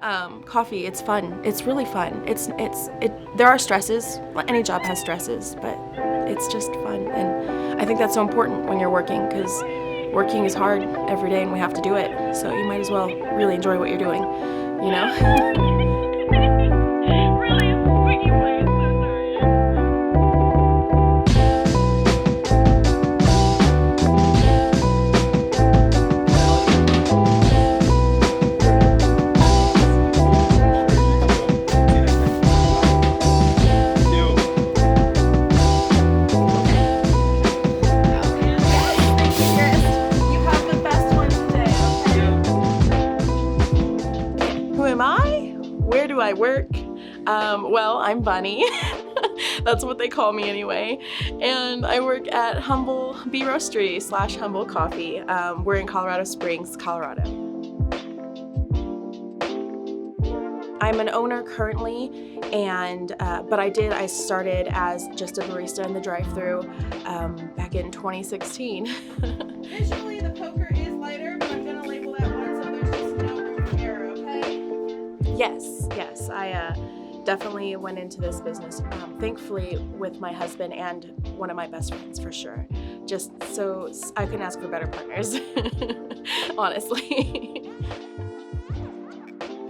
Coffee, it's fun. It's really fun. There are stresses. Any job has stresses, but it's just fun. And I think that's so important when you're working, because working is hard every day and we have to do it. So you might as well really enjoy what you're doing, you know? Who am I? Where do I work? Well, I'm Bunny. That's what they call me anyway. And I work at Humble Bee Roastery / Humble Coffee. We're in Colorado Springs, Colorado. I'm an owner currently, and but I started as just a barista in the drive-thru back in 2016. Visually, the poker is lighter, but I'm gonna label that one so there's just no room for error, okay? Yes, I definitely went into this business, thankfully with my husband and one of my best friends for sure. Just so I couldn't ask for better partners, honestly.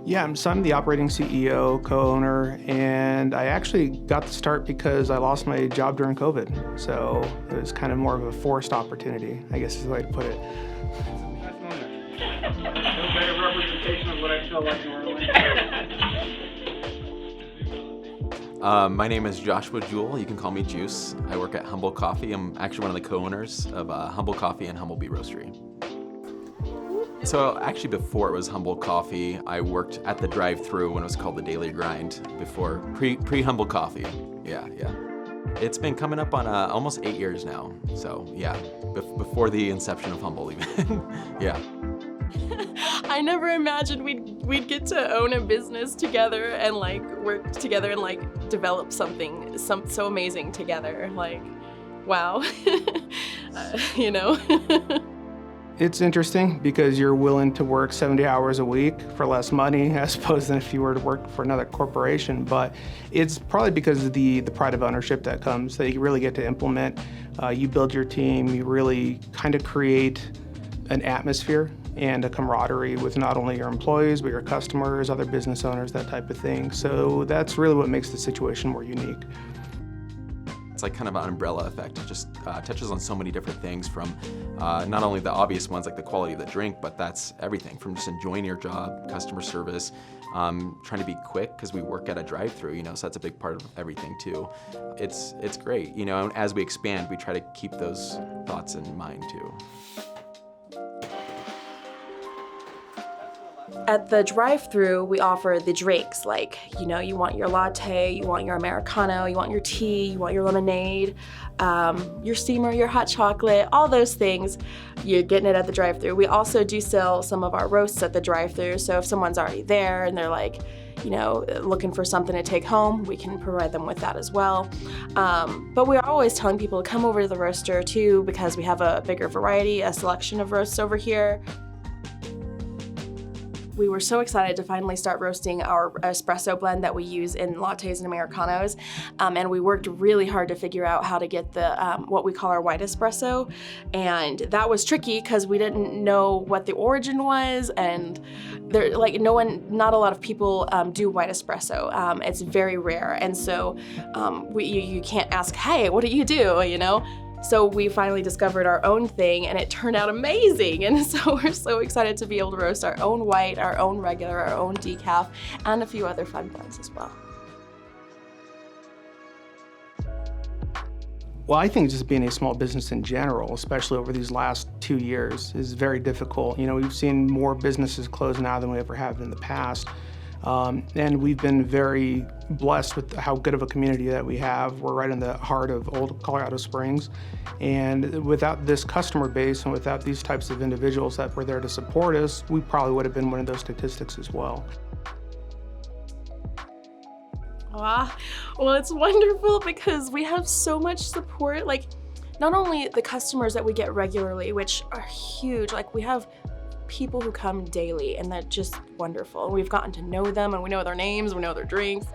Yeah, so I'm the operating CEO, co-owner, and I actually got the start because I lost my job during COVID. So it was kind of more of a forced opportunity, I guess is the way to put it. No better representation of what I feel like normally. My name is Joshua Jewell. You can call me Juice. I work at Humble Coffee. I'm actually one of the co-owners of Humble Coffee and Humble Bee Roastery. So actually before it was Humble Coffee, I worked at the drive-thru when it was called the Daily Grind, before pre-Humble Coffee. Yeah. It's been coming up on almost 8 years now. So yeah, before the inception of Humble even. Yeah. I never imagined we'd get to own a business together and like work together and like develop something so amazing together. Like, wow, you know. It's interesting because you're willing to work 70 hours a week for less money as opposed to if you were to work for another corporation. But it's probably because of the pride of ownership that comes, that you really get to implement. You build your team, you really kind of create an atmosphere and a camaraderie with not only your employees, but your customers, other business owners, that type of thing. So that's really what makes the situation more unique. It's like kind of an umbrella effect. It just touches on so many different things, from not only the obvious ones like the quality of the drink, but that's everything from just enjoying your job, customer service, trying to be quick because we work at a drive-thru, you know, so that's a big part of everything too. It's great, you know, and as we expand, we try to keep those thoughts in mind too. At the drive-thru, we offer the drinks, like, you know, you want your latte, you want your Americano, you want your tea, you want your lemonade, your steamer, your hot chocolate, all those things, you're getting it at the drive-thru. We also do sell some of our roasts at the drive-thru, so if someone's already there and they're like, you know, looking for something to take home, we can provide them with that as well. But we're always telling people to come over to the roaster too, because we have a bigger variety, a selection of roasts over here. We were so excited to finally start roasting our espresso blend that we use in lattes and Americanos. And we worked really hard to figure out how to get the what we call our white espresso. And that was tricky because we didn't know what the origin was, and not a lot of people do white espresso. It's very rare. And so you can't ask, hey, what do? You know? So we finally discovered our own thing, and it turned out amazing. And so we're so excited to be able to roast our own white, our own regular, our own decaf, and a few other fun blends as well. Well, I think just being a small business in general, especially over these last 2 years, is very difficult. You know, we've seen more businesses close now than we ever have in the past. And we've been very blessed with how good of a community that we have. We're right in the heart of old Colorado Springs. And without this customer base and without these types of individuals that were there to support us, we probably would have been one of those statistics as well. Wow. Well, it's wonderful because we have so much support. Like, not only the customers that we get regularly, which are huge, like we have people who come daily, and they're just wonderful. We've gotten to know them, and we know their names, we know their drinks.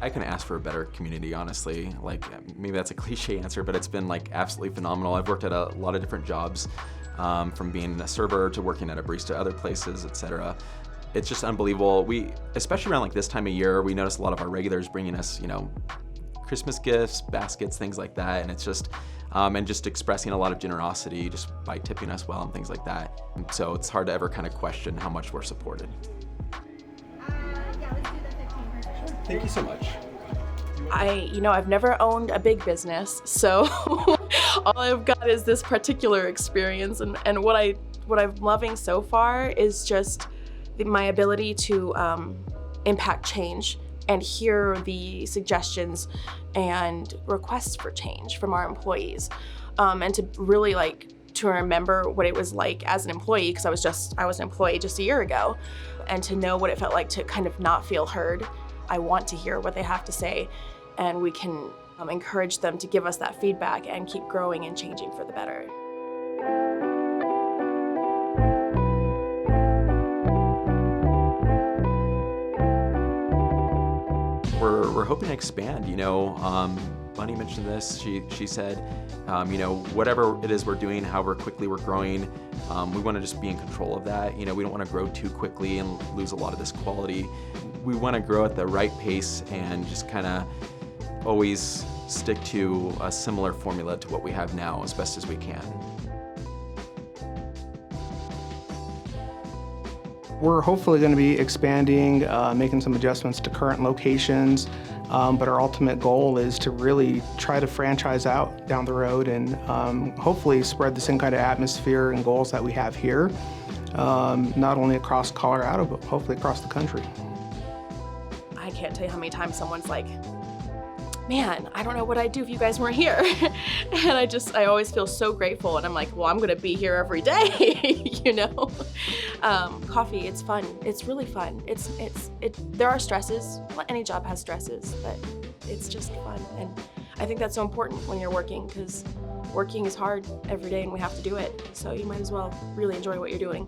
I couldn't ask for a better community, honestly. Like, maybe that's a cliche answer, but it's been like absolutely phenomenal. I've worked at a lot of different jobs, from being a server to working at a barista, other places, etc. It's just unbelievable. We, especially around like this time of year, we notice a lot of our regulars bringing us, Christmas gifts, baskets, things like that, and it's just, and just expressing a lot of generosity just by tipping us well and things like that. And so it's hard to ever kind of question how much we're supported. Thank you so much. I've never owned a big business, so all I've got is this particular experience, and what I'm loving so far is just my ability to impact change and hear the suggestions and requests for change from our employees, and to really to remember what it was like as an employee, because I was an employee just a year ago, and to know what it felt like to kind of not feel heard. I want to hear what they have to say, and we can encourage them to give us that feedback and keep growing and changing for the better. We're hoping to expand, Bunny mentioned this, she said, whatever it is we're doing, however quickly we're growing, we want to just be in control of that. We don't want to grow too quickly and lose a lot of this quality. We want to grow at the right pace and just kind of always stick to a similar formula to what we have now as best as we can. We're hopefully going to be expanding, making some adjustments to current locations, but our ultimate goal is to really try to franchise out down the road and hopefully spread the same kind of atmosphere and goals that we have here, not only across Colorado, but hopefully across the country. I can't tell you how many times someone's like, man, I don't know what I'd do if you guys weren't here. And I always feel so grateful, and I'm like, well, I'm gonna be here every day, Coffee, it's fun. It's really fun. There are stresses. Any job has stresses, but it's just fun. And I think that's so important when you're working, because working is hard every day and we have to do it. So you might as well really enjoy what you're doing,